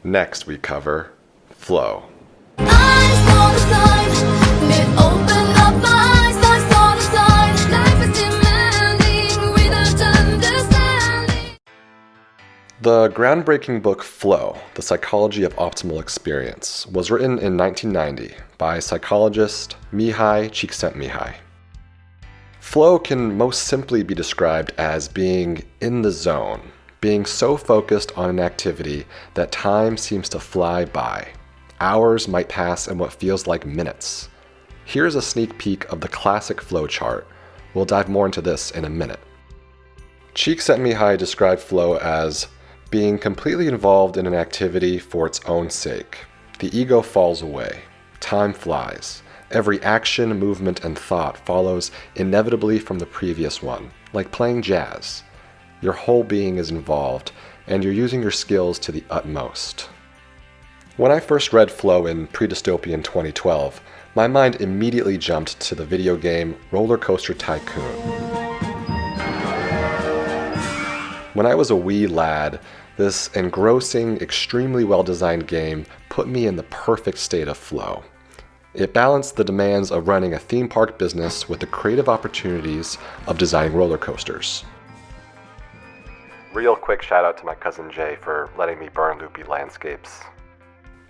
Next we cover flow. The groundbreaking book Flow, The Psychology of Optimal Experience, was written in 1990 by psychologist Mihaly Csikszentmihályi. Flow can most simply be described as being in the zone, being so focused on an activity that time seems to fly by. Hours might pass in what feels like minutes. Here's a sneak peek of the classic flow chart. We'll dive more into this in a minute. Csikszentmihályi described flow as being completely involved in an activity for its own sake. The ego falls away. Time flies. Every action, movement, and thought follows inevitably from the previous one, like playing jazz. Your whole being is involved, and you're using your skills to the utmost. When I first read Flow in pre-dystopian 2012, my mind immediately jumped to the video game Rollercoaster Tycoon. When I was a wee lad, this engrossing, extremely well-designed game put me in the perfect state of flow. It balanced the demands of running a theme park business with the creative opportunities of designing roller coasters. Real quick shout out to my cousin Jay for letting me burn Loopy Landscapes.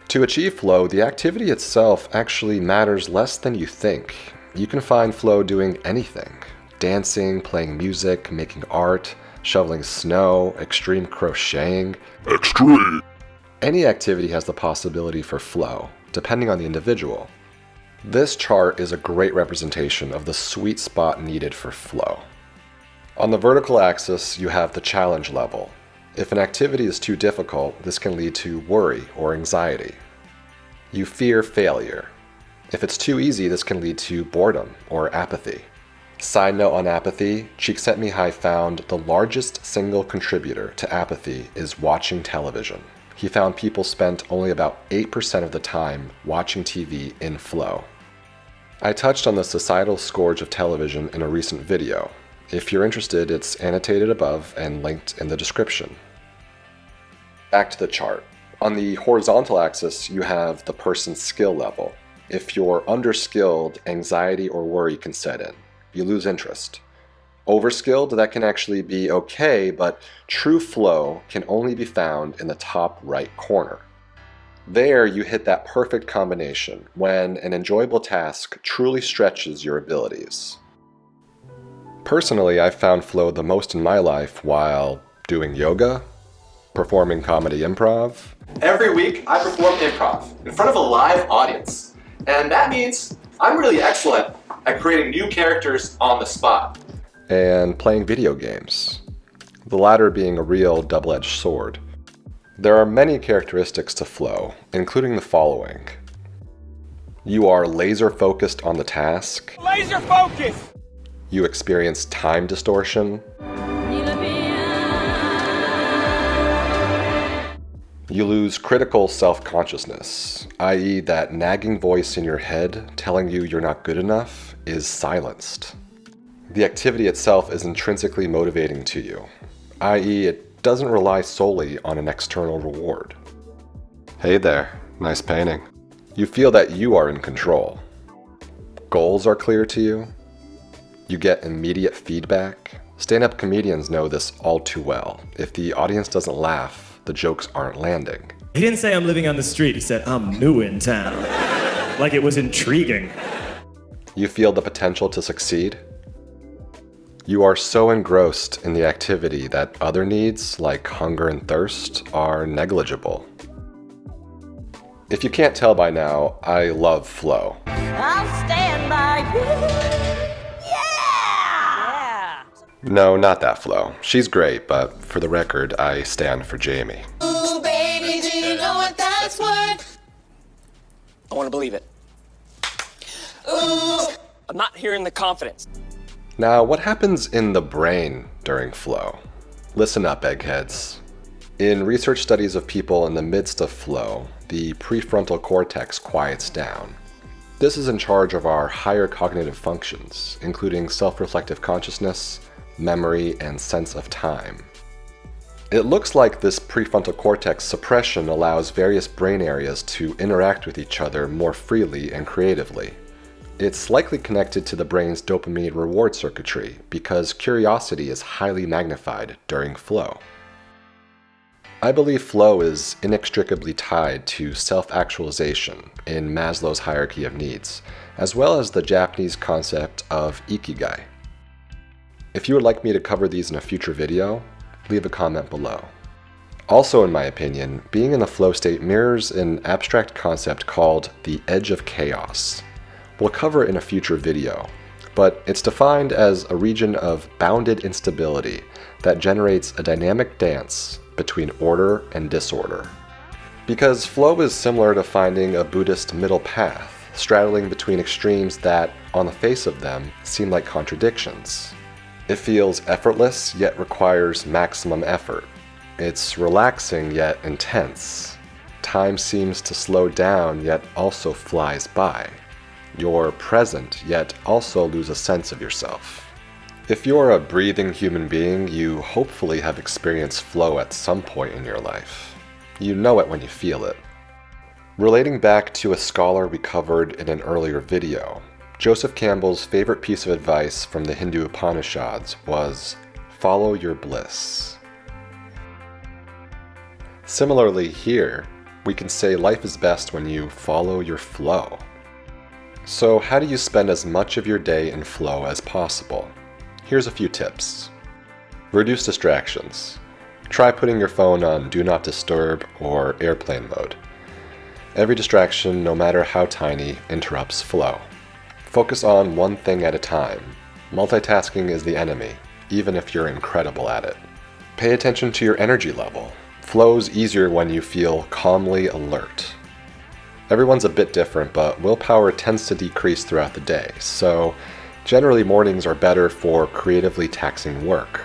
To achieve flow, the activity itself actually matters less than you think. You can find flow doing anything. Dancing, playing music, making art, shoveling snow, extreme crocheting. Extreme! Any activity has the possibility for flow, depending on the individual. This chart is a great representation of the sweet spot needed for flow. On the vertical axis, you have the challenge level. If an activity is too difficult, this can lead to worry or anxiety. You fear failure. If it's too easy, this can lead to boredom or apathy. Side note on apathy, Csikszentmihályi found the largest single contributor to apathy is watching television. He found people spent only about 8% of the time watching TV in flow. I touched on the societal scourge of television in a recent video. If you're interested, it's annotated above and linked in the description. Back to the chart. On the horizontal axis, you have the person's skill level. If you're underskilled, anxiety or worry can set in. You lose interest. Overskilled, that can actually be okay, but true flow can only be found in the top right corner. There, you hit that perfect combination when an enjoyable task truly stretches your abilities. Personally, I've found flow the most in my life while doing yoga, performing comedy improv. Every week, I perform improv in front of a live audience. And that means I'm really excellent at creating new characters on the spot. And playing video games, the latter being a real double-edged sword. There are many characteristics to flow, including the following. You are laser-focused on the task. Laser focus! You experience time distortion. You lose critical self-consciousness, i.e. that nagging voice in your head telling you you're not good enough is silenced. The activity itself is intrinsically motivating to you, i.e. it doesn't rely solely on an external reward. Hey there, nice painting. You feel that you are in control. Goals are clear to you. You get immediate feedback. Stand-up comedians know this all too well. If the audience doesn't laugh, the jokes aren't landing. He didn't say I'm living on the street, he said I'm new in town. Like it was intriguing. You feel the potential to succeed. You are so engrossed in the activity that other needs, like hunger and thirst, are negligible. If you can't tell by now, I love flow. I'll stand by you. Yeah! No, not that flow. She's great, but for the record, I stand for Jamie. Ooh, baby, do you know what that's worth? I want to believe it. Ooh. I'm not hearing the confidence. Now, what happens in the brain during flow? Listen up, eggheads. In research studies of people in the midst of flow, the prefrontal cortex quiets down. This is in charge of our higher cognitive functions, including self-reflective consciousness, memory, and sense of time. It looks like this prefrontal cortex suppression allows various brain areas to interact with each other more freely and creatively. It's likely connected to the brain's dopamine reward circuitry because curiosity is highly magnified during flow. I believe flow is inextricably tied to self-actualization in Maslow's hierarchy of needs, as well as the Japanese concept of Ikigai. If you would like me to cover these in a future video, leave a comment below. Also, in my opinion, being in the flow state mirrors an abstract concept called the edge of chaos. We'll cover it in a future video, but it's defined as a region of bounded instability that generates a dynamic dance between order and disorder. Because flow is similar to finding a Buddhist middle path, straddling between extremes that, on the face of them, seem like contradictions. It feels effortless, yet requires maximum effort. It's relaxing, yet intense. Time seems to slow down, yet also flies by. You're present, yet also lose a sense of yourself. If you're a breathing human being, you hopefully have experienced flow at some point in your life. You know it when you feel it. Relating back to a scholar we covered in an earlier video, Joseph Campbell's favorite piece of advice from the Hindu Upanishads was, "Follow your bliss." Similarly here, we can say life is best when you follow your flow. So how do you spend as much of your day in flow as possible? Here's a few tips. Reduce distractions. Try putting your phone on Do Not Disturb or airplane mode. Every distraction, no matter how tiny, interrupts flow. Focus on one thing at a time. Multitasking is the enemy, even if you're incredible at it. Pay attention to your energy level. Flow's easier when you feel calmly alert. Everyone's a bit different, but willpower tends to decrease throughout the day, so generally mornings are better for creatively taxing work.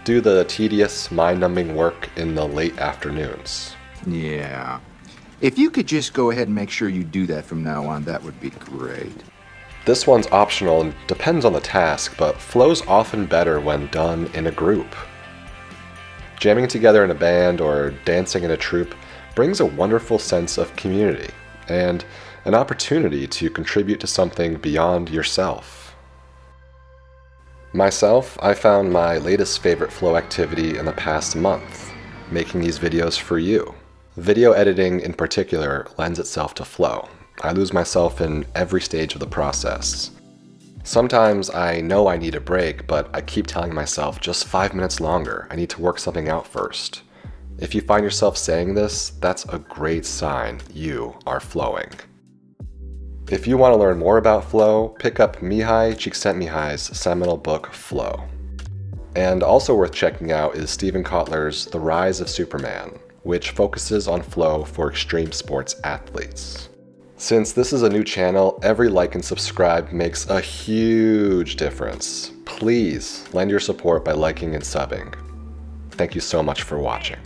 Do the tedious, mind-numbing work in the late afternoons. Yeah. If you could just go ahead and make sure you do that from now on, that would be great. This one's optional and depends on the task, but flow's often better when done in a group. Jamming together in a band or dancing in a troupe brings a wonderful sense of community and an opportunity to contribute to something beyond yourself. Myself, I found my latest favorite flow activity in the past month, making these videos for you. Video editing in particular lends itself to flow. I lose myself in every stage of the process. Sometimes I know I need a break, but I keep telling myself just 5 minutes longer. I need to work something out first. If you find yourself saying this, that's a great sign you are flowing. If you want to learn more about flow, pick up Mihaly Csikszentmihályi's seminal book, Flow. And also worth checking out is Steven Kotler's The Rise of Superman, which focuses on flow for extreme sports athletes. Since this is a new channel, every like and subscribe makes a huge difference. Please lend your support by liking and subbing. Thank you so much for watching.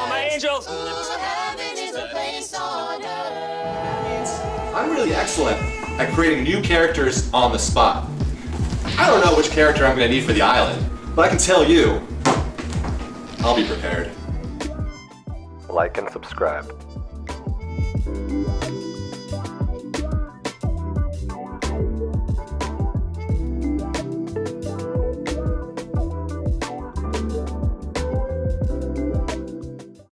My angels! I'm really excellent at creating new characters on the spot. I don't know which character I'm going to need for the island, but I can tell you, I'll be prepared. Like and subscribe.